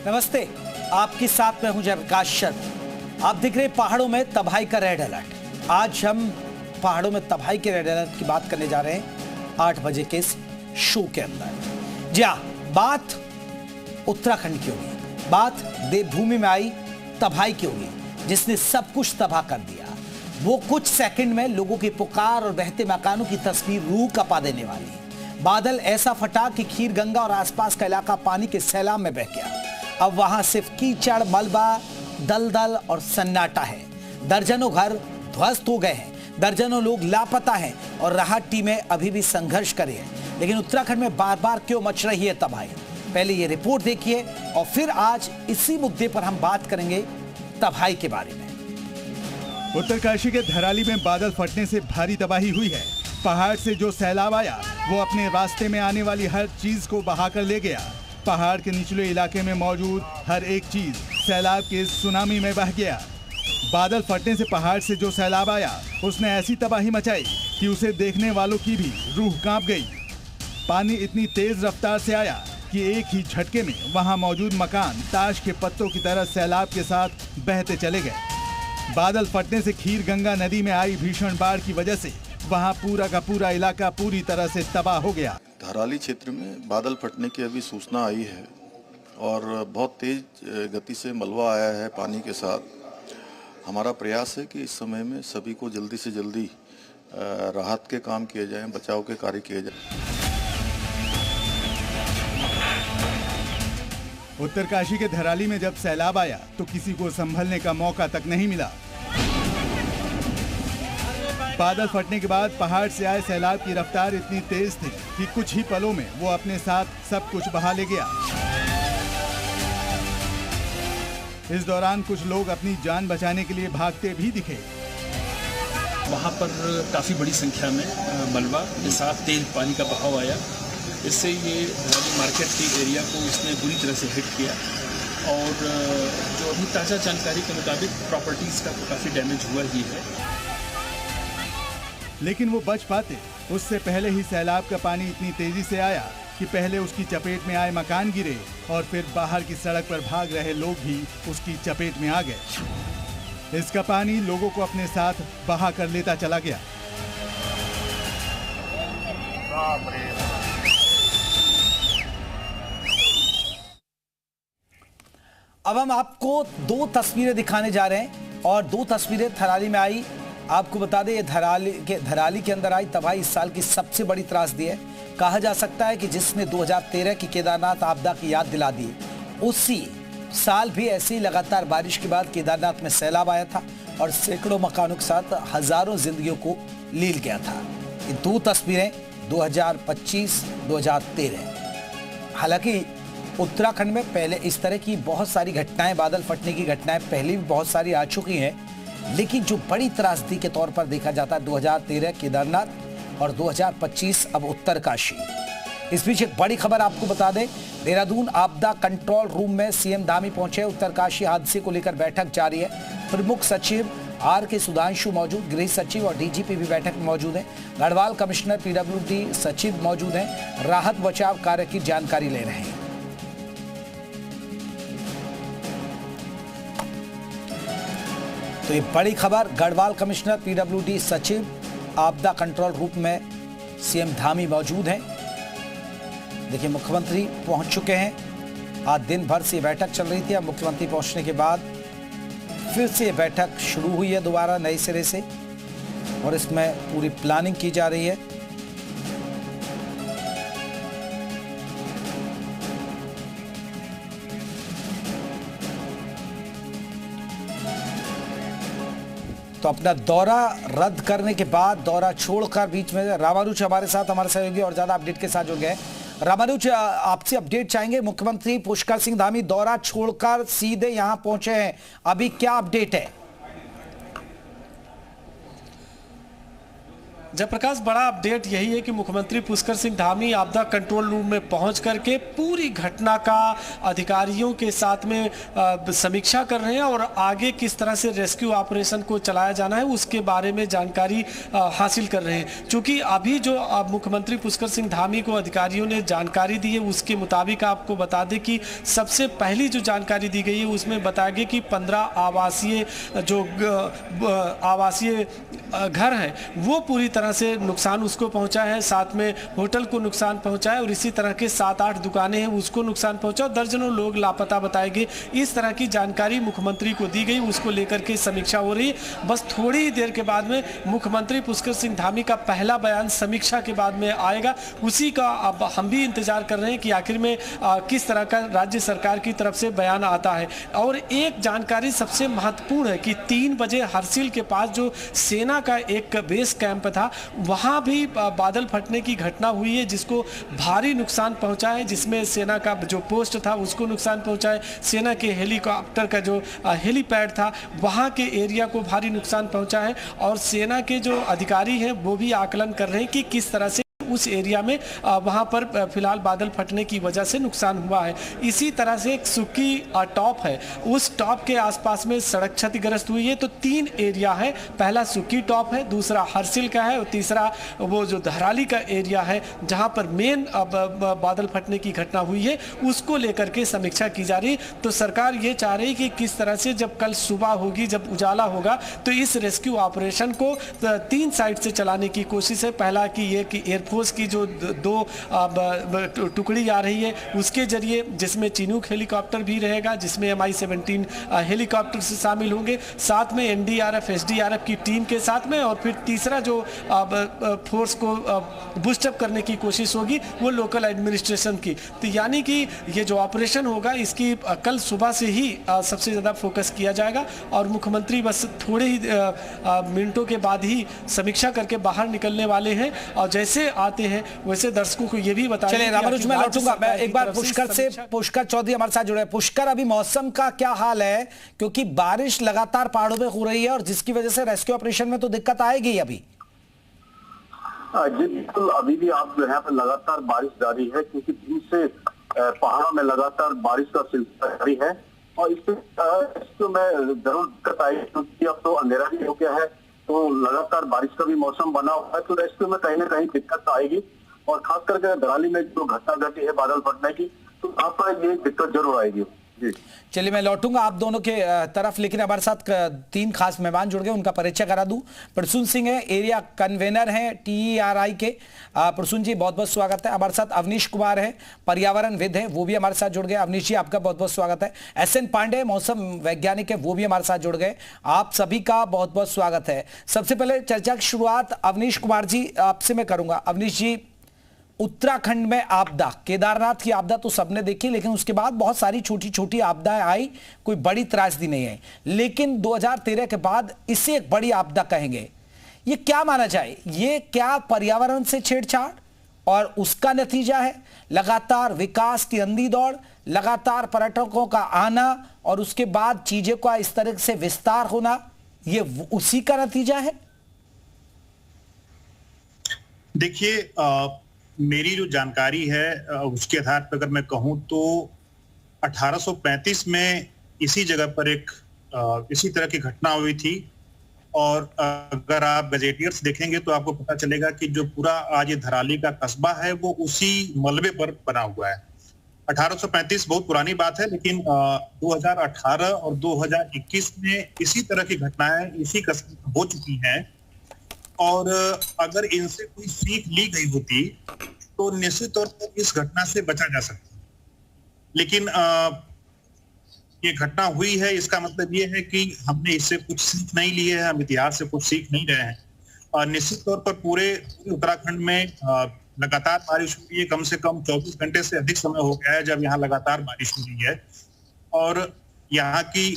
नमस्ते, आपके साथ मैं हूं जयप्रकाश शर्मा। आप दिख रहे पहाड़ों में तबाही का रेड अलर्ट। आज हम पहाड़ों में तबाही के रेड अलर्ट की बात करने जा रहे हैं 8 बजे के इस शो के अंदर। जी हाँ, बात उत्तराखंड की होगी, बात देवभूमि में आई तबाही की होगी जिसने सब कुछ तबाह कर दिया। वो कुछ सेकंड में लोगों की पुकार और बहते मकानों की तस्वीर रूह कपा देने वाली है। बादल ऐसा फटा कि खीर गंगा और आसपास का इलाका पानी के सैलाब में बह गया। अब वहां सिर्फ कीचड़, मलबा, दलदल और सन्नाटा है। दर्जनों घर ध्वस्त हो गए हैं, दर्जनों लोग लापता हैं और राहत टीमें अभी भी संघर्ष कर रही हैं। लेकिन उत्तराखंड में बार बार क्यों मच रही है तबाही? पहले ये रिपोर्ट देखिए और फिर आज इसी मुद्दे पर हम बात करेंगे तबाही के बारे में। उत्तरकाशी के धराली में बादल फटने से भारी तबाही हुई है। पहाड़ से जो सैलाब आया वो अपने रास्ते में आने वाली हर चीज को बहाकर ले गया। पहाड़ के निचले इलाके में मौजूद हर एक चीज सैलाब के सुनामी में बह गया। बादल फटने से पहाड़ से जो सैलाब आया उसने ऐसी तबाही मचाई कि उसे देखने वालों की भी रूह कांप गई। पानी इतनी तेज रफ्तार से आया कि एक ही झटके में वहां मौजूद मकान ताश के पत्तों की तरह सैलाब के साथ बहते चले गए। बादल फटने से खीर गंगा नदी में आई भीषण बाढ़ की वजह से वहां पूरा का पूरा इलाका पूरी तरह से तबाह हो गया। धराली क्षेत्र में बादल फटने की अभी सूचना आई है और बहुत तेज गति से मलबा आया है पानी के साथ। हमारा प्रयास है कि इस समय में सभी को जल्दी से जल्दी राहत के काम किए जाएं, बचाव के कार्य किए जाएं। उत्तरकाशी के धराली में जब सैलाब आया तो किसी को संभलने का मौका तक नहीं मिला। बादल फटने के बाद पहाड़ से आए सैलाब की रफ्तार इतनी तेज थी कि कुछ ही पलों में वो अपने साथ सब कुछ बहा ले गया। इस दौरान कुछ लोग अपनी जान बचाने के लिए भागते भी दिखे। वहाँ पर काफ़ी बड़ी संख्या में मलबा के साथ तेज पानी का बहाव आया। इससे ये धराली मार्केट के एरिया को इसने बुरी तरह से हिट किया और जो अभी ताज़ा जानकारी के मुताबिक प्रॉपर्टीज़ का काफ़ी डैमेज हुआ ही है। लेकिन वो बच पाते, उससे पहले ही सैलाब का पानी इतनी तेजी से आया कि पहले उसकी चपेट में आए मकान गिरे और फिर बाहर की सड़क पर भाग रहे लोग भी उसकी चपेट में आ गए। इसका पानी लोगों को अपने साथ बहा कर लेता चला गया। अब हम आपको 2 तस्वीरें दिखाने जा रहे हैं और 2 तस्वीरें धराली में आई। आपको बता दें ये धराली के अंदर आई तबाही इस साल की सबसे बड़ी त्रासदी है। कहा जा सकता है कि जिसने 2013 की केदारनाथ आपदा की याद दिला दी, उसी साल भी ऐसी लगातार बारिश के बाद केदारनाथ में सैलाब आया था और सैकड़ों मकानों के साथ हजारों जिंदगियों को लील गया था। ये 2 तस्वीरें 2025-2013। हालांकि उत्तराखंड में पहले इस तरह की बहुत सारी घटनाएं, बादल फटने की घटनाएं पहले भी बहुत सारी आ चुकी हैं, लेकिन जो बड़ी त्रासदी के तौर पर देखा जाता है 2013 केदारनाथ और 2025 अब उत्तरकाशी। इस बीच एक बड़ी खबर आपको बता दें, देहरादून आपदा कंट्रोल रूम में सीएम धामी पहुंचे। उत्तरकाशी हादसे को लेकर बैठक जारी है। प्रमुख सचिव आर.के. सुधांशु मौजूद, गृह सचिव और डीजीपी भी बैठक में मौजूद हैं। गढ़वाल कमिश्नर पीडब्ल्यूडी सचिव मौजूद हैं, राहत बचाव कार्य की जानकारी ले रहे हैं। तो ये बड़ी खबर, गढ़वाल कमिश्नर पीडब्ल्यूडी सचिव आपदा कंट्रोल रूम में सीएम धामी मौजूद हैं। देखिए मुख्यमंत्री पहुंच चुके हैं। आज दिन भर से बैठक चल रही थी। अब मुख्यमंत्री पहुंचने के बाद फिर से बैठक शुरू हुई है दोबारा नए सिरे से और इसमें पूरी प्लानिंग की जा रही है। तो अपना दौरा रद्द करने के बाद, दौरा छोड़कर बीच में रामानुज हमारे सहयोगी और ज्यादा अपडेट के साथ जुड़ गए। रामानुज, आपसे अपडेट चाहेंगे। मुख्यमंत्री पुष्कर सिंह धामी दौरा छोड़कर सीधे यहां पहुंचे हैं, अभी क्या अपडेट है? जयप्रकाश, बड़ा अपडेट यही है कि मुख्यमंत्री पुष्कर सिंह धामी आपदा कंट्रोल रूम में पहुंच करके पूरी घटना का अधिकारियों के साथ में समीक्षा कर रहे हैं और आगे किस तरह से रेस्क्यू ऑपरेशन को चलाया जाना है उसके बारे में जानकारी हासिल कर रहे हैं। क्योंकि अभी जो मुख्यमंत्री पुष्कर सिंह धामी को अधिकारियों ने जानकारी दी है उसके मुताबिक आपको बता दें कि सबसे पहली जो जानकारी दी गई है उसमें बताया गया कि 15 आवासीय घर हैं वो पूरी तरह से नुकसान उसको पहुंचा है, साथ में होटल को नुकसान पहुंचा है और इसी तरह के 7-8 दुकानें हैं उसको नुकसान पहुंचा और दर्जनों लोग लापता बताए गए। इस तरह की जानकारी मुख्यमंत्री को दी गई, उसको लेकर के समीक्षा हो रही है। बस थोड़ी ही देर के बाद में मुख्यमंत्री पुष्कर सिंह धामी का पहला बयान समीक्षा के बाद में आएगा, उसी का अब हम भी इंतजार कर रहे हैं कि आखिर में किस तरह का राज्य सरकार की तरफ से बयान आता है। और एक जानकारी सबसे महत्वपूर्ण है कि 3 बजे हरसिल के पास जो सेना का एक बेस कैंप था वहां भी बादल फटने की घटना हुई है जिसको भारी नुकसान पहुंचा है, जिसमें सेना का जो पोस्ट था उसको नुकसान पहुंचा है, सेना के हेलीकॉप्टर का जो हेलीपैड था वहां के एरिया को भारी नुकसान पहुंचा है और सेना के जो अधिकारी हैं वो भी आकलन कर रहे हैं कि किस तरह से उस एरिया में वहां पर फिलहाल बादल फटने की वजह से नुकसान हुआ है। इसी तरह से एक सुक्की टॉप है, उस टॉप के आसपास में सड़क क्षतिग्रस्त हुई है। तो 3 एरिया है, पहला सुक्की टॉप है, दूसरा हरसिल का है और तीसरा वो जो धराली का एरिया है जहां पर मेन बादल फटने की घटना हुई है उसको लेकर के समीक्षा की जा रही है। तो सरकार ये चाह रही कि किस तरह से जब कल सुबह होगी, जब उजाला होगा तो इस रेस्क्यू ऑपरेशन को 3 साइड से चलाने की कोशिश है। पहला कि ये कि एयरफोर्स की जो 2 टुकड़ी आ रही है उसके जरिए, जिसमें चिनूक हेलीकॉप्टर भी रहेगा, जिसमें MI-17 हेलीकॉप्टर से शामिल होंगे, साथ में NDRF SDRF की टीम के साथ में, और फिर तीसरा जो फोर्स को बूस्टअप करने की कोशिश होगी वो लोकल एडमिनिस्ट्रेशन की। तो यानी कि ये जो ऑपरेशन होगा इसकी कल सुबह से ही सबसे ज़्यादा फोकस किया जाएगा और मुख्यमंत्री बस थोड़े ही मिनटों के बाद ही समीक्षा करके बाहर निकलने वाले हैं। और जैसे आते हैं वैसे दर्शकों को ये भी बताया। चलिए रामानुज, मैं लौटूंगा। मैं एक बार पुष्कर चौधरी हमारे साथ जुड़े हैं। पुष्कर, अभी मौसम का क्या हाल है, क्योंकि बारिश लगातार पहाड़ों में हो रही है और जिसकी वजह से रेस्क्यू ऑपरेशन में तो दिक्कत आएगी अभी। जी बिल्कुल, अभी भी आप जो है लगातार बारिश जारी है क्योंकि दिन से पहाड़ों में लगातार बारिश का सिलसिला जारी है और इससे मैं जरूर दिक्कत आई क्योंकि अब तो अंधेरा भी हो गया है तो लगातार बारिश का भी मौसम बना हुआ है, तो रेस्क्यू में कहीं ना कहीं दिक्कत आएगी और खास करके धराली में जो घटना घटी है बादल फटने की, तो वहाँ पर ये दिक्कत जरूर आएगी। चलिए मैं लौटूंगा आप दोनों के तरफ, लेकिन हमारे साथ 3 खास मेहमान जुड़ गए, उनका परिचय करा दूं। प्रसून सिंह है, एरिया कन्वेनर हैं TERI के। प्रसून जी बहुत बहुत स्वागत है। हमारे साथ अवनीश कुमार है, पर्यावरणविद है, वो भी हमारे साथ जुड़ गए। अवनीश जी आपका बहुत बहुत स्वागत है। SN पांडे मौसम वैज्ञानिक है, वो भी हमारे साथ जुड़ गए। आप सभी का बहुत बहुत स्वागत है। सबसे पहले चर्चा की शुरुआत अवनीश कुमार जी आपसे मैं करूंगा। अवनीश जी, उत्तराखंड में आपदा, केदारनाथ की आपदा तो सबने देखी, लेकिन उसके बाद बहुत सारी छोटी छोटी आपदाएं आई, कोई बड़ी त्रासदी नहीं आई, लेकिन 2013 के बाद इसे एक बड़ी आपदा कहेंगे। ये क्या माना जाए, ये क्या पर्यावरण से छेड़छाड़ और उसका नतीजा है? लगातार विकास की अंधी दौड़, लगातार पर्यटकों का आना और उसके बाद चीजों का इस तरह से विस्तार होना, ये उसी का नतीजा है? देखिए, मेरी जो जानकारी है उसके आधार पर अगर मैं कहूं तो 1835 में इसी जगह पर एक इसी तरह की घटना हुई थी और अगर आप गजेटियर्स देखेंगे तो आपको पता चलेगा कि जो पूरा आज ये धराली का कस्बा है वो उसी मलबे पर बना हुआ है। 1835 बहुत पुरानी बात है, लेकिन 2018 और 2021 में इसी तरह की घटनाएं इसी कस्बे में हो चुकी हैं और अगर इनसे कोई सीख ली गई होती तो निश्चित तौर पर इस घटना से बचा जा सकता। लेकिन ये घटना हुई है, इसका मतलब ये है कि हमने इससे कुछ सीख नहीं ली है, हम इतिहास से कुछ सीख नहीं रहे हैं। और निश्चित तौर पर पूरे उत्तराखंड में लगातार बारिश हुई है, कम से कम 24 घंटे से अधिक समय हो गया है जब यहाँ लगातार बारिश हो रही है और यहाँ की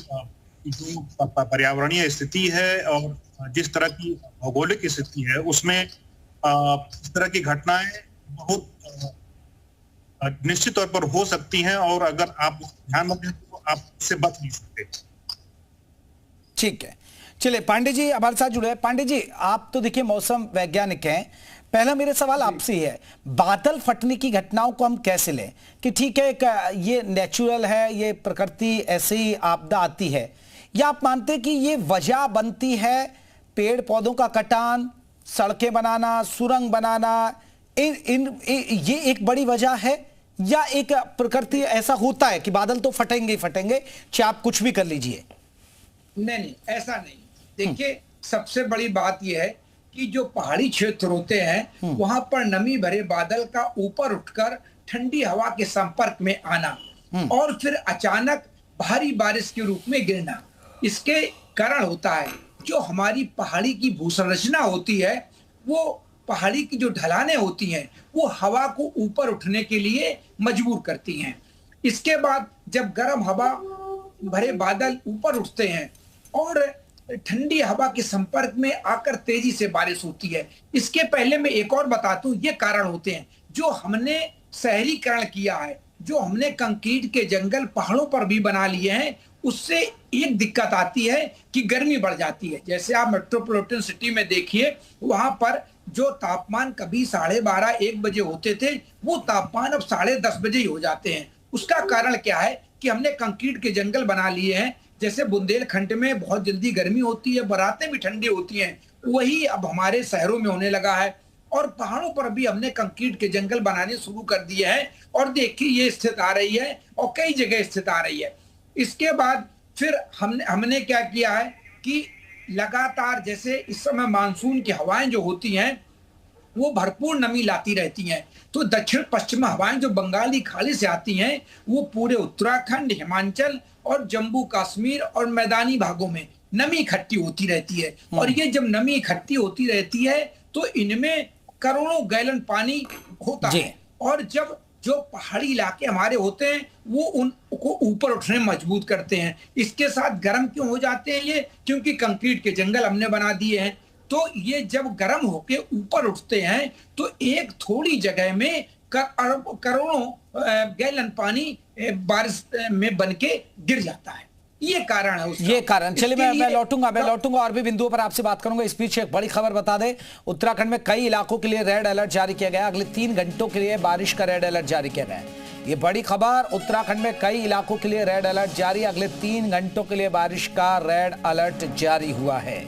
जो पर्यावरणीय स्थिति है और जिस तरह की भौगोलिक स्थिति है उसमें इस तरह की घटनाएं बहुत निश्चित तौर पर हो सकती हैं और अगर आप ध्यान में दें तो आप इससे बच नहीं सकते। ठीक है, चलिए पांडे जी हमारे साथ जुड़े हैं। पांडे जी, आप तो देखिए मौसम वैज्ञानिक हैं, पहला मेरा सवाल आपसे ही है, बादल फटने की घटनाओं को हम कैसे लें कि ठीक है ये नेचुरल है, ये प्रकृति ऐसे ही आपदा आती है, या आप मानते हैं कि ये वजह बनती है पेड़ पौधों का कटान, सड़कें बनाना, सुरंग बनाना, ये एक बड़ी वजह है, या एक प्रकृति ऐसा होता है कि बादल तो फटेंगे ही फटेंगे चाहे आप कुछ भी कर लीजिए? नहीं, ऐसा नहीं। देखिए, सबसे बड़ी बात यह है कि जो पहाड़ी क्षेत्र होते हैं वहां पर नमी भरे बादल का ऊपर उठकर ठंडी हवा के संपर्क में आना और फिर अचानक भारी बारिश के रूप में गिरना, इसके कारण होता है। जो हमारी पहाड़ी की भूसंरचना होती है, वो पहाड़ी की जो ढलानें होती हैं वो हवा को ऊपर उठने के लिए मजबूर करती हैं। इसके बाद जब गर्म हवा भरे बादल ऊपर उठते हैं और ठंडी हवा के संपर्क में आकर तेजी से बारिश होती है। इसके पहले मैं एक और बता दूं, ये कारण होते हैं जो हमने शहरीकरण किया है, जो हमने कंक्रीट के जंगल पहाड़ों पर भी बना लिए हैं, उससे एक दिक्कत आती है कि गर्मी बढ़ जाती है। जैसे आप मेट्रोपॉलिटन सिटी में देखिए, वहां पर जो तापमान कभी 12:30-1 बजे होते थे, वो तापमान अब 10:30 बजे ही हो जाते हैं। उसका कारण क्या है कि हमने कंक्रीट के जंगल बना लिए हैं। जैसे बुंदेलखंड में बहुत जल्दी गर्मी होती है, बरातें भी ठंडी होती हैं, वही अब हमारे शहरों में होने लगा है। और पहाड़ों पर भी हमने कंक्रीट के जंगल बनाने शुरू कर दिए हैं, और देखिए ये स्थिति आ रही है और कई जगह स्थिति आ रही है। इसके बाद फिर हमने क्या किया है कि लगातार, जैसे इस समय मानसून की हवाएं जो होती हैं वो भरपूर नमी लाती रहती हैं, तो दक्षिण पश्चिम हवाएं जो बंगाली खाड़ी से आती हैं वो पूरे उत्तराखंड, हिमाचल और जम्मू कश्मीर और मैदानी भागों में नमी इकट्ठी होती रहती है। और ये जब नमी इकट्ठी होती रहती है तो इनमें करोड़ों गैलन पानी होता है, और जब जो पहाड़ी इलाके हमारे होते हैं वो उनको ऊपर उठने में मजबूत करते हैं। इसके साथ गर्म क्यों हो जाते हैं ये? क्योंकि कंक्रीट के जंगल हमने बना दिए हैं। तो ये जब गर्म होके ऊपर उठते हैं तो एक थोड़ी जगह में करोड़ों गैलन पानी बारिश में बनके गिर जाता है। ये कारण है उसका। ये कारण। चलिए मैं लौटूंगा और भी बिंदुओं पर आपसे बात करूंगा। इस बीच एक बड़ी खबर बता दें, उत्तराखंड में कई इलाकों के लिए रेड अलर्ट जारी किया गया। अगले 3 घंटों के लिए बारिश का रेड अलर्ट जारी किया गया। ये बड़ी खबर, उत्तराखंड में कई इलाकों के लिए रेड अलर्ट जारी। अगले 3 घंटों के लिए बारिश का रेड अलर्ट जारी हुआ है।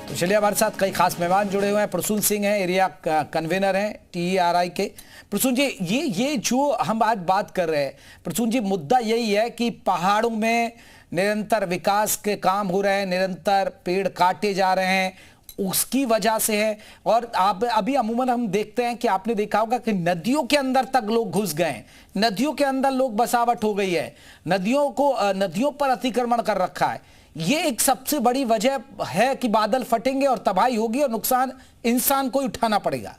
तो चलिए हमारे साथ कई खास मेहमान जुड़े हुए हैं। प्रसून सिंह हैं, एरिया कन्वीनर हैं TERI के। प्रसून जी, ये जो हम आज बात कर रहे हैं, प्रसून जी, मुद्दा यही है कि पहाड़ों में निरंतर विकास के काम हो रहे हैं, निरंतर पेड़ काटे जा रहे हैं, उसकी वजह से है। और आप अभी अमूमन हम देखते हैं कि आपने देखा होगा कि नदियों के अंदर तक लोग घुस गए हैं, नदियों के अंदर लोग बसावट हो गई है, नदियों पर अतिक्रमण कर रखा है। ये एक सबसे बड़ी वजह है कि बादल फटेंगे और तबाही होगी और नुकसान इंसान को उठाना पड़ेगा।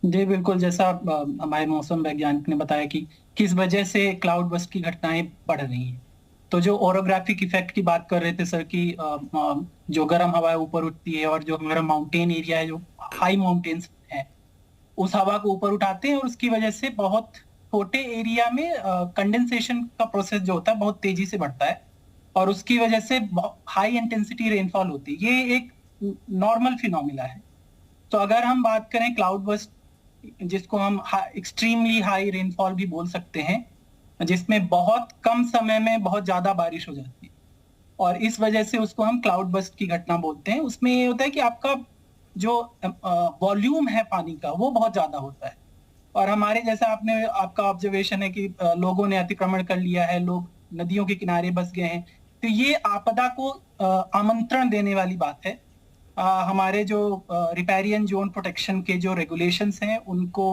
जी बिल्कुल, जैसा हमारे मौसम वैज्ञानिक ने बताया कि किस वजह से क्लाउड बस्ट की घटनाएं बढ़ रही हैं। तो जो ओरोग्राफिक इफेक्ट की बात कर रहे थे सर, की जो गर्म हवा ऊपर उठती है और जो हमारा माउंटेन एरिया है, जो हाई माउंटेन्स है, उस हवा को ऊपर उठाते हैं और उसकी वजह से बहुत छोटे एरिया में कंडेंसेशन का प्रोसेस जो होता है बहुत तेजी से बढ़ता है और उसकी वजह से हाई इंटेंसिटी रेनफॉल होती है। ये एक नॉर्मल फिनोमिना है। तो अगर हम बात करें क्लाउड बस्ट, जिसको हम एक्सट्रीमली हाई रेनफॉल भी बोल सकते हैं, जिसमें बहुत कम समय में बहुत ज्यादा बारिश हो जाती है और इस वजह से उसको हम क्लाउड बस्ट की घटना बोलते हैं। उसमें ये होता है कि आपका जो वॉल्यूम है पानी का वो बहुत ज्यादा होता है और हमारे जैसा आपका ऑब्जर्वेशन है कि लोगों ने अतिक्रमण कर लिया है, लोग नदियों के किनारे बस गए हैं, तो ये आपदा को आमंत्रण देने वाली बात है। हमारे जो रिपेरियन जोन प्रोटेक्शन के जो रेगुलेशंस हैं उनको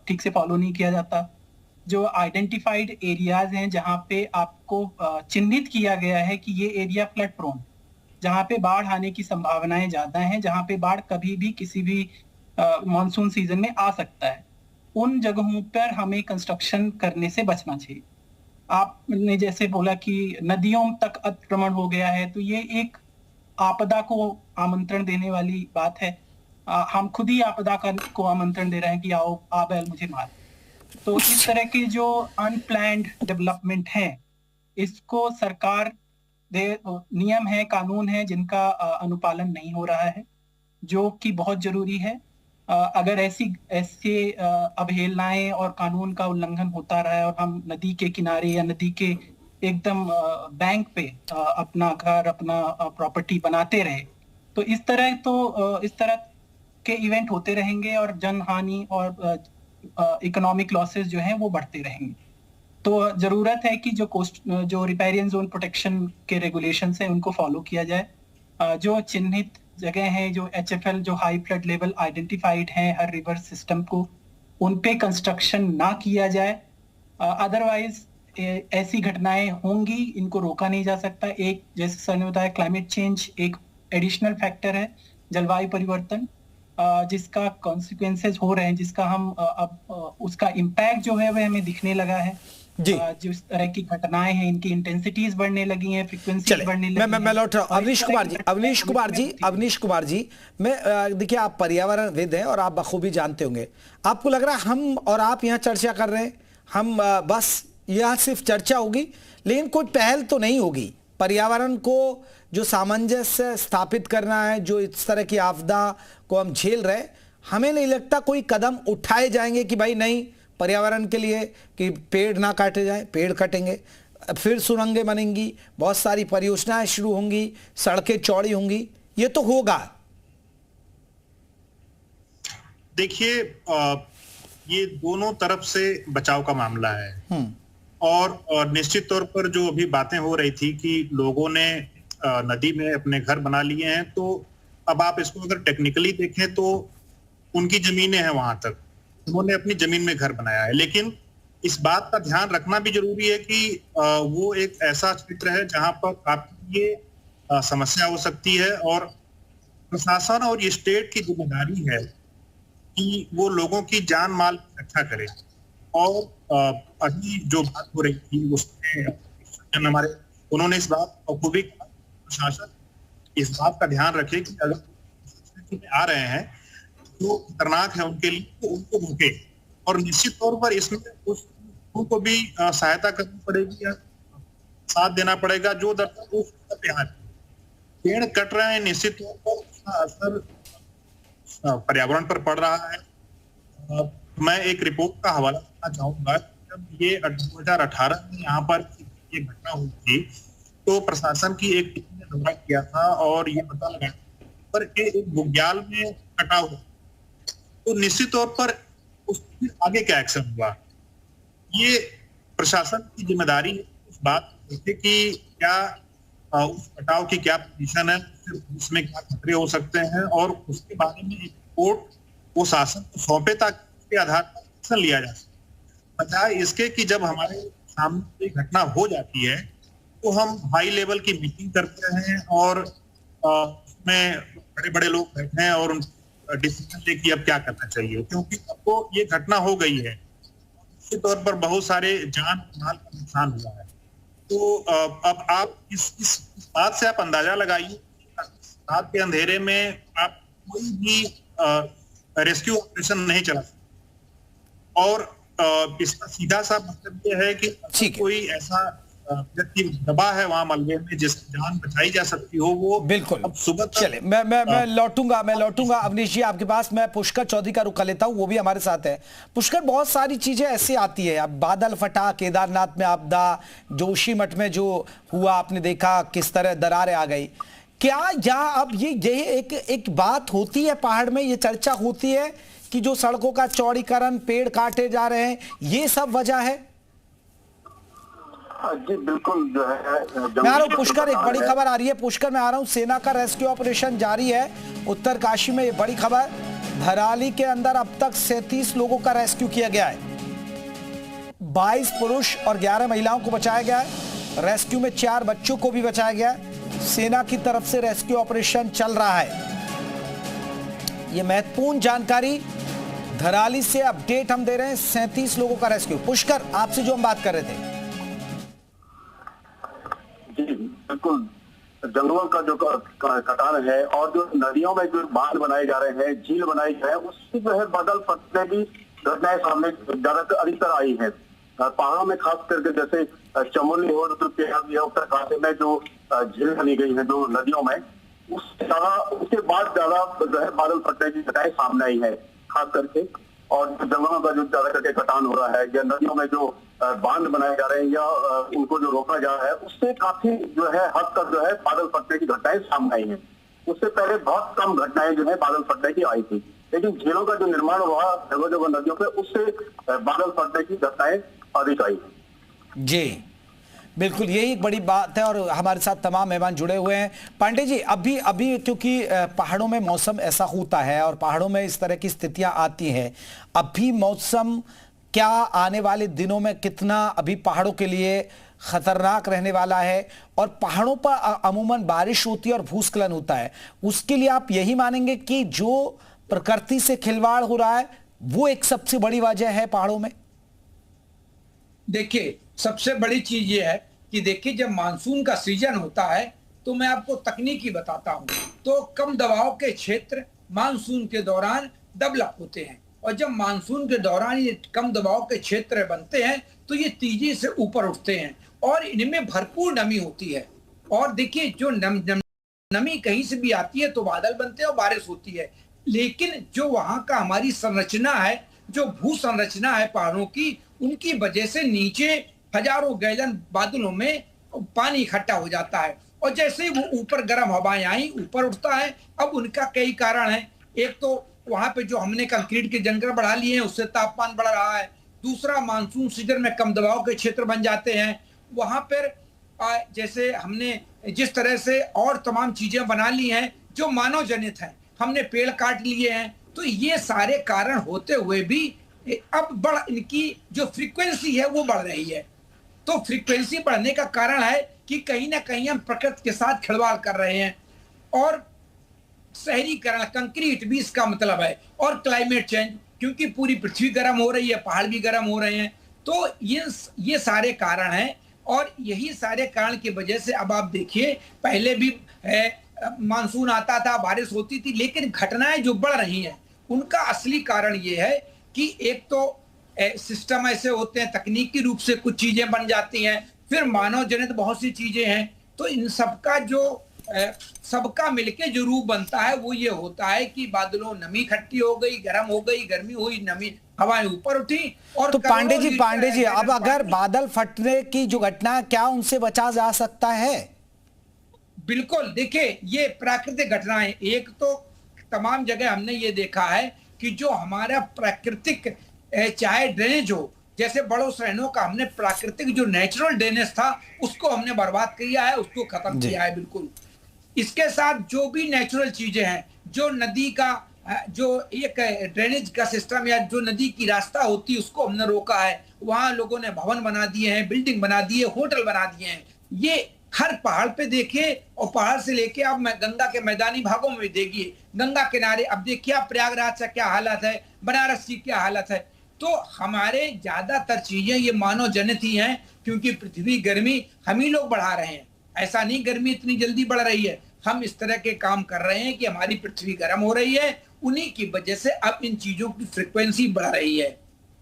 ठीक से फॉलो नहीं किया जाता। जो आइडेंटिफाइड एरियाज हैं जहाँ पे आपको चिन्हित किया गया है कि ये एरिया फ्लड प्रोन, जहाँ पे बाढ़ आने की संभावनाएं ज्यादा हैं, जहाँ पे बाढ़ कभी भी किसी भी मॉनसून सीजन में आ सकता है, उन जगहों पर हमें कंस्ट्रक्शन करने से बचना चाहिए। आपने जैसे बोला कि नदियों तक अतिक्रमण हो गया है, तो ये एक आपदा को आमंत्रण देने वाली बात है। हम खुद ही आपदा को आमंत्रण दे रहे हैं कि आओ आ बैल मुझे मार। तो इस तरह की जो अनप्लैन्ड डेवलपमेंट है, इसको सरकार नियम है, कानून है जिनका अनुपालन नहीं हो रहा है, जो कि बहुत जरूरी है। अगर ऐसे अवहेलनाएं और कानून का उल्लंघन होता रहा है और हम नदी के किनारे या नदी के एकदम बैंक पे अपना घर, अपना प्रॉपर्टी बनाते रहे, तो इस तरह के इवेंट होते रहेंगे और जनहानि और इकोनॉमिक लॉसेस जो हैं वो बढ़ते रहेंगे। तो जरूरत है कि जो रिपेरियन जोन प्रोटेक्शन के रेगुलेशंस हैं उनको फॉलो किया जाए। जो चिन्हित जगह हैं, जो HFL, जो हाई फ्लड लेवल आइडेंटिफाइड हैं हर रिवर सिस्टम को, उन पे कंस्ट्रक्शन ना किया जाए। अदरवाइज ऐसी घटनाएं होंगी, इनको रोका नहीं जा सकता। एक, जैसे सर ने बताया, क्लाइमेट चेंज एक एडिशनल फैक्टर है, जलवायु परिवर्तन, जिसका कॉन्सिक्वेंसेस हो रहे हैं, जिसका हम अब उसका इम्पैक्ट जो है वह हमें दिखने लगा है। जिस तरह की घटनाएं हैं, इनकी इंटेंसिटीज बढ़ने लगी हैं, फ्रीक्वेंसीज बढ़ने लगी हैं। मैं लौट रहा हूं। अवनीश कुमार जी, मैं देखिए, आप पर्यावरणविद हैं और आप बखूबी जानते होंगे। आपको लग रहा है हम और आप यहाँ चर्चा कर रहे हैं, हम बस यह सिर्फ चर्चा होगी लेकिन कोई पहल तो नहीं होगी? पर्यावरण को जो सामंजस्य स्थापित करना है, जो इस तरह की आपदा को हम झेल रहे, हमें नहीं लगता कोई कदम उठाए जाएंगे कि भाई नहीं, पर्यावरण के लिए कि पेड़ ना काटे जाएं, पेड़ कटेंगे, फिर सुरंगें बनेंगी, बहुत सारी परियोजनाएं शुरू होंगी, सड़कें चौड़ी होंगी, ये तो होगा। देखिए, ये दोनों तरफ से बचाव का मामला है और निश्चित तौर पर जो अभी बातें हो रही थी कि लोगों ने नदी में अपने घर बना लिए हैं, तो अब आप इसको अगर टेक्निकली देखें तो उनकी जमीनें हैं, वहां तक उन्होंने अपनी जमीन में घर बनाया है। लेकिन इस बात का ध्यान रखना भी जरूरी है कि वो एक ऐसा क्षेत्र है जहां पर आपकी ये समस्या हो सकती है और प्रशासन और ये स्टेट की जिम्मेदारी है कि वो लोगों की जान माल की रक्षा करे। और अभी जो बात हो रही थी उसमें हमारे उन्होंने इस बात को खूबी प्रशासन इस बात का ध्यान रखे कि अगर आ रहे हैं जो खतरनाक है उनके लिए, तो उनको रोके। और निश्चित तौर पर इसमें उनको भी सहायता करनी पड़ेगी या साथ देना पड़ेगा जो दरअसल पेड़ कट रहे हैं, निश्चित तौर पर उसका असर पर्यावरण पर पड़ रहा है। मैं एक रिपोर्ट का हवाला देना चाहूंगा। जब ये 2018 में यहाँ पर ये घटना हुई थी तो प्रशासन की एक टीम ने दौरा किया था और ये पता लगा पर एक बुग्याल में कटा हुआ, तो निश्चित तौर पर उसके आगे क्या एक्शन हुआ, ये प्रशासन की जिम्मेदारी है उस बात कि क्या उस कटाव की क्या पोजीशन है, उसमें क्या खतरे हो सकते हैं और उसके बारे में एक रिपोर्ट वो शासन को सौंपे ताकि उसके आधार पर एक्शन लिया जा सके। बजाय इसके कि जब हमारे सामने कोई घटना हो जाती है तो हम हाई लेवल की मीटिंग करते हैं और उसमें बड़े बड़े लोग बैठे हैं और डिसीजन ले कि अब क्या करना चाहिए, क्योंकि अब तो ये घटना हो गई है, निश्चित तौर पर बहुत सारे जान माल का नुकसान हुआ है। तो अब आप इस बात से आप अंदाजा लगाइए, रात के अंधेरे में आप कोई भी रेस्क्यू ऑपरेशन नहीं चला सकते और इसका सीधा सा मतलब ये है कि कोई ऐसा व्यक्ति दबा है वहां मलबे में जिसकी जान बचाई जा सकती हो, वो बिल्कुल। अब सुबह चले मैं लौटूंगा अवनीश जी आपके पास। मैं पुष्कर चौधरी का रुख कर लेता हूं, वो भी हमारे साथ है। पुष्कर, बहुत सारी चीजें ऐसी आती है, अब बादल फटा, केदारनाथ में आपदा, जोशीमठ में जो हुआ आपने देखा किस तरह दरारें आ गई। क्या यहाँ अब ये एक बात होती है पहाड़ में, ये चर्चा होती है कि जो सड़कों का चौड़ीकरण, पेड़ काटे जा रहे हैं, ये सब वजह है? जी बिल्कुल, जो है मैं आ रहा हूं पुष्कर, एक बड़ी खबर आ रही है। पुष्कर, मैं आ रहा हूं, सेना का रेस्क्यू ऑपरेशन जारी है उत्तरकाशी में। ये बड़ी खबर, धराली के अंदर अब तक 37 लोगों का रेस्क्यू किया गया है। 22 पुरुष और 11 महिलाओं को बचाया गया है। रेस्क्यू में 4 बच्चों को भी बचाया गया है। सेना की तरफ से रेस्क्यू ऑपरेशन चल रहा है। ये महत्वपूर्ण जानकारी धराली से अपडेट हम दे रहे हैं। 37 लोगों का रेस्क्यू। पुष्कर, आपसे जो हम बात कर रहे थे। जी बिल्कुल, जंगलों का जो कटान है और जो नदियों में जो बांध बनाए जा रहे हैं, झील बनाई जा रहे हैं, उसकी जो है बदल फटने भी घटनाएं सामने ज्यादातर अधिकतर आई है। पहाड़ों में खास करके जैसे चमोली और उत्तरकाशी में जो झील बनी गई है जो नदियों में, उसके बाद ज्यादा जो है बादल फटने की घटनाएं सामने आई है खास करके। और जंगलों का जो ज्यादा करके कटान हो रहा है या नदियों में जो बांध बनाए जा रहे हैं या उनको जो रोका जा रहा है, उससे काफी जो है हद तक जो है बादल फटने की घटनाएं सामने आई हैं। उससे पहले बहुत कम घटनाएं जो है बादल फटने की आई थी, लेकिन झीलों का जो निर्माण हुआ जगह जगह नदियों पे, उससे बादल फटने की घटनाएं अधिक आई। जी बिल्कुल, यही एक बड़ी बात है। और हमारे साथ तमाम मेहमान जुड़े हुए हैं। पांडे जी, अभी क्योंकि पहाड़ों में मौसम ऐसा होता है और पहाड़ों में इस तरह की स्थितियां आती हैं, अभी मौसम क्या आने वाले दिनों में कितना अभी पहाड़ों के लिए खतरनाक रहने वाला है? और पहाड़ों पर अमूमन बारिश होती है और भूस्खलन होता है, उसके लिए आप यही मानेंगे कि जो प्रकृति से खिलवाड़ हो रहा है वो एक सबसे बड़ी वजह है पहाड़ों में? देखिए, सबसे बड़ी चीज ये है कि देखिए, जब मानसून का सीजन होता है तो मैं आपको तकनीकी बताता हूं, तो कम दबाव के क्षेत्र मानसून के दौरान डेवलप होते हैं, और जब मानसून के दौरान ये कम दबाव के क्षेत्र बनते हैं तो ये तेजी से ऊपर उठते हैं और इनमें भरपूर नमी होती है। और देखिए, जो नमी कहीं से भी आती है तो बादल बनते हैं और बारिश होती है, लेकिन जो वहां का हमारी संरचना है, जो भू संरचना है पहाड़ों की, उनकी वजह से नीचे हजारों गैलन बादलों में पानी इकट्ठा हो जाता है, और जैसे ही वो ऊपर गर्म हवाएं आई ऊपर उठता है। अब उनका कई कारण है। एक तो वहां पे जो हमने कंक्रीट के जंगल बढ़ा लिए हैं, उससे तापमान बढ़ रहा है। दूसरा, मानसून सीजन में कम दबाव के क्षेत्र बन जाते हैं, वहां पर जैसे हमने जिस तरह से और तमाम चीजें बना ली हैं जो मानव जनित हैं, हमने पेड़ काट लिए हैं, तो ये सारे कारण होते हुए भी अब इनकी जो फ्रीक्वेंसी है वो बढ़ रही है। तो फ्रीक्वेंसी बढ़ने का कारण है कि कहीं ना कहीं हम प्रकृति के साथ खिलवाड़ कर रहे हैं, और शहरीकरण, कंक्रीट भी इसका मतलब है, और क्लाइमेट चेंज, क्योंकि पूरी पृथ्वी गर्म हो रही है, पहाड़ भी गर्म हो रहे हैं। तो ये सारे कारण हैं, और यही सारे कारण की वजह से अब आप देखिए, पहले भी मानसून आता था, बारिश होती थी, लेकिन घटनाएं जो बढ़ रही हैं उनका असली कारण ये है कि एक तो सिस्टम ऐसे होते हैं, तकनीकी रूप से कुछ चीजें बन जाती हैं, फिर मानव जनित बहुत सी चीजें हैं। तो इन सबका जो सबका मिलके जो रूप बनता है वो ये होता है कि बादलों नमी इकट्ठी हो गई, गर्म हो गई, गर्मी हुई, नमी हवाएं ऊपर उठी। और तो पांडे जी, अब अगर बादल फटने की जो घटना है, क्या उनसे बचा जा सकता है? बिल्कुल, देखिए, ये प्राकृतिक घटनाएं, एक तो तमाम जगह हमने ये देखा है कि जो हमारा प्राकृतिक चाहे ड्रेनेज हो, जैसे बड़ों शहरों का हमने प्राकृतिक जो नेचुरल ड्रेनेज था उसको हमने बर्बाद किया है, उसको खत्म किया है। बिल्कुल, इसके साथ जो भी नेचुरल चीजें हैं, जो नदी का जो एक ड्रेनेज का सिस्टम या जो नदी की रास्ता होती है उसको हमने रोका है। वहां लोगों ने भवन बना दिए हैं, बिल्डिंग बना दिए, होटल बना दिए हैं। ये हर पहाड़ पे देखिए, और पहाड़ से लेके आप गंगा के मैदानी भागों में भी देखिए, गंगा किनारे अब देखिए आप प्रयागराज का क्या हालत है, बनारस की क्या हालत है। तो हमारे ज्यादातर चीजें ये मानव जनित ही हैं, क्योंकि पृथ्वी गर्मी हम ही लोग बढ़ा रहे हैं। ऐसा नहीं गर्मी इतनी जल्दी बढ़ रही है, हम इस तरह के काम कर रहे हैं कि हमारी पृथ्वी गर्म हो रही है, उन्हीं की वजह से अब इन चीजों की फ्रिक्वेंसी बढ़ रही है।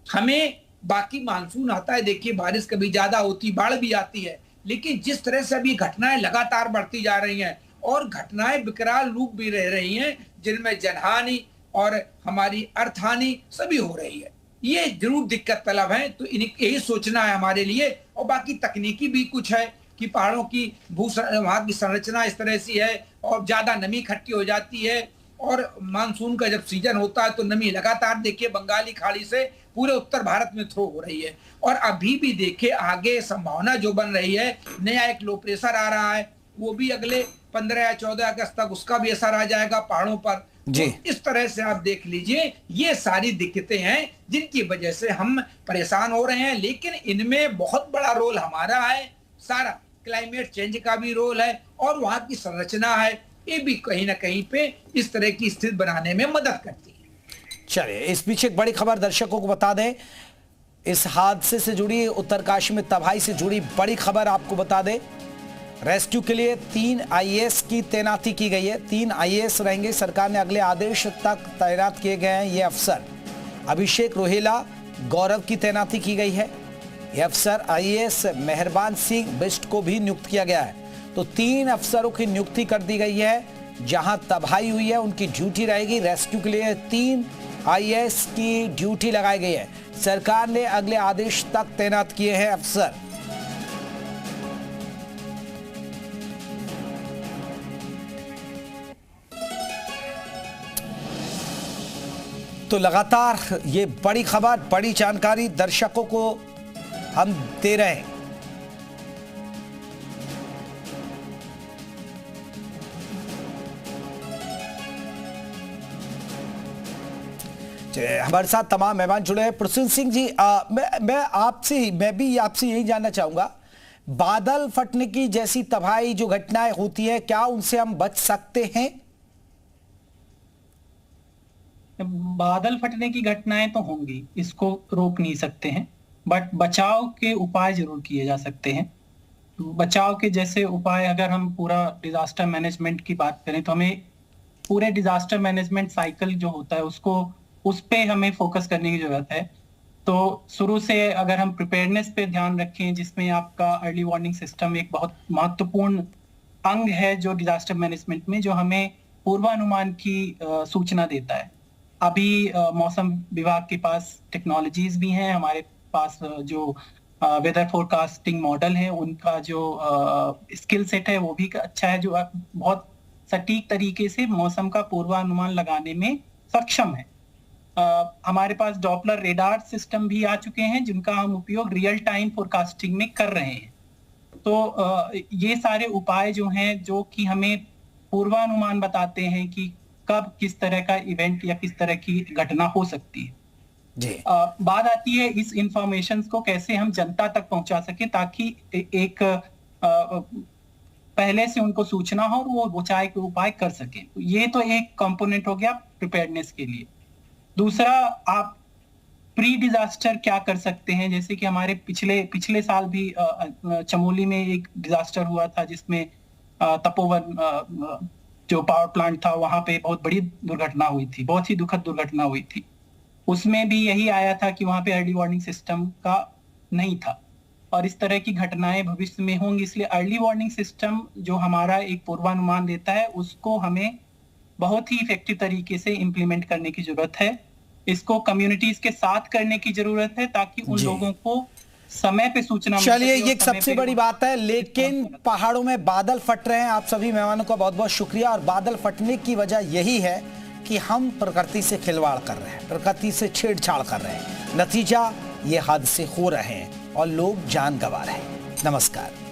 हमें बाकी मानसून आता है, देखिए बारिश कभी ज्यादा होती, बाढ़ भी आती है, लेकिन जिस तरह से अभी घटनाएं लगातार बढ़ती जा रही हैं और घटनाएं विकराल रूप भी रह रही हैं, जिनमें जनहानि और हमारी अर्थहानि सभी हो रही है, ये जरूर दिक्कत तलब है। तो यही सोचना है हमारे लिए। और बाकी तकनीकी भी कुछ है कि पहाड़ों की वहां की संरचना इस तरह से है और ज्यादा नमी इकट्ठी हो जाती है, और मानसून का जब सीजन होता है तो नमी लगातार देखिए बंगाली खाड़ी से पूरे उत्तर भारत में थ्रो हो रही है। और अभी भी देखिए आगे संभावना जो बन रही है, नया एक लो प्रेशर आ रहा है, वो भी अगले 15 या 14 अगस्त तक उसका भी असर आ जाएगा पहाड़ों पर। तो इस तरह से आप देख लीजिए, ये सारी दिक्कतें हैं जिनकी वजह से हम परेशान हो रहे हैं। लेकिन इनमें बहुत बड़ा रोल हमारा है, सारा क्लाइमेट चेंज का भी रोल है, और वहां की संरचना है, ये भी कहीं ना कहीं पे इस तरह की स्थिति बनाने में मदद करती है। चलिए, इस पीछे एक बड़ी खबर दर्शकों को बता दें। इस हादसे से जुड़ी, उत्तरकाशी में तबाही से जुड़ी बड़ी खबर आपको बता दें। रेस्क्यू के लिए 3 आईएएस की तैनाती की गई है। 3 आईएएस रहेंगे। सरकार ने अगले आदेश तक तैनात किए गए हैं ये अफसर। अभिषेक रोहेला गौरव की तैनाती की गई है। यह अफसर आईएएस मेहरबान सिंह बिष्ट को भी नियुक्त किया गया है। तो 3 अफसरों की नियुक्ति कर दी गई है। जहां तबाही हुई है उनकी ड्यूटी रहेगी। रेस्क्यू के लिए 3 आईएएस की ड्यूटी लगाई गई है। सरकार ने अगले आदेश तक तैनात किए हैं अफसर। तो लगातार ये बड़ी खबर, बड़ी जानकारी दर्शकों को हम दे रहे हैं। हमारे साथ तमाम मेहमान जुड़े हैं। प्रसून सिंह जी, मैं भी आपसे यही जानना चाहूंगा, बादल फटने की जैसी तबाही जो घटनाएं होती है, क्या उनसे हम बच सकते हैं? बादल फटने की घटनाएं तो होंगी, इसको रोक नहीं सकते हैं, बट बचाव के उपाय जरूर किए जा सकते हैं। बचाव के जैसे उपाय, अगर हम पूरा डिजास्टर मैनेजमेंट की बात करें तो हमें पूरे डिजास्टर मैनेजमेंट साइकिल जो होता है उस पे हमें फोकस करने की जरूरत है। तो शुरू से अगर हम प्रिपेयरनेस पे ध्यान रखें, जिसमें आपका अर्ली वार्निंग सिस्टम एक बहुत महत्वपूर्ण अंग है जो डिजास्टर मैनेजमेंट में, जो हमें पूर्वानुमान की सूचना देता है। अभी मौसम विभाग के पास टेक्नोलॉजीज भी हैं, हमारे पास जो वेदर फोरकास्टिंग मॉडल है उनका जो स्किल सेट है वो भी अच्छा है, जो बहुत सटीक तरीके से मौसम का पूर्वानुमान लगाने में सक्षम है। हमारे पास डॉपलर रेडार सिस्टम भी आ चुके हैं जिनका हम उपयोग रियल टाइम फोरकास्टिंग में कर रहे हैं। तो ये सारे उपाय जो हैं जो कि हमें पूर्वानुमान बताते हैं कि कब किस तरह का इवेंट या किस तरह की घटना हो सकती है। जी। बात आती है इस इंफॉर्मेशन को कैसे हम जनता तक पहुंचा सके ताकि एक पहले से उनको सूचना हो और वो बचाव के उपाय कर सके। ये तो एक कंपोनेंट हो गया प्रिपेयरनेस के लिए। दूसरा, आप प्री डिजास्टर क्या कर सकते हैं, जैसे कि हमारे पिछले साल भी चमोली में एक डिजास्टर हुआ था जिसमें तपोवन जो पावर प्लांट था वहां पे बहुत बड़ी दुर्घटना हुई थी, बहुत ही दुखद दुर्घटना हुई थी। उसमें भी यही आया था कि वहां पे अर्ली वार्निंग सिस्टम का नहीं था और इस तरह की घटनाएं भविष्य में होंगी। इसलिए अर्ली वार्निंग सिस्टम जो हमारा एक पूर्वानुमान देता है उसको हमें बहुत ही इफेक्टिव तरीके से इम्प्लीमेंट करने की जरूरत है। इसको कम्युनिटीज के साथ करने की जरूरत है ताकि उन लोगों को समय पे सूचना। चलिए, ये एक सबसे बड़ी बात है, लेकिन पहाड़ों में बादल फट रहे हैं। आप सभी मेहमानों का बहुत बहुत शुक्रिया। और बादल फटने की वजह यही है कि हम प्रकृति से खिलवाड़ कर रहे हैं, प्रकृति से छेड़छाड़ कर रहे हैं। नतीजा ये हादसे हो रहे हैं और लोग जान गंवा रहे हैं। नमस्कार।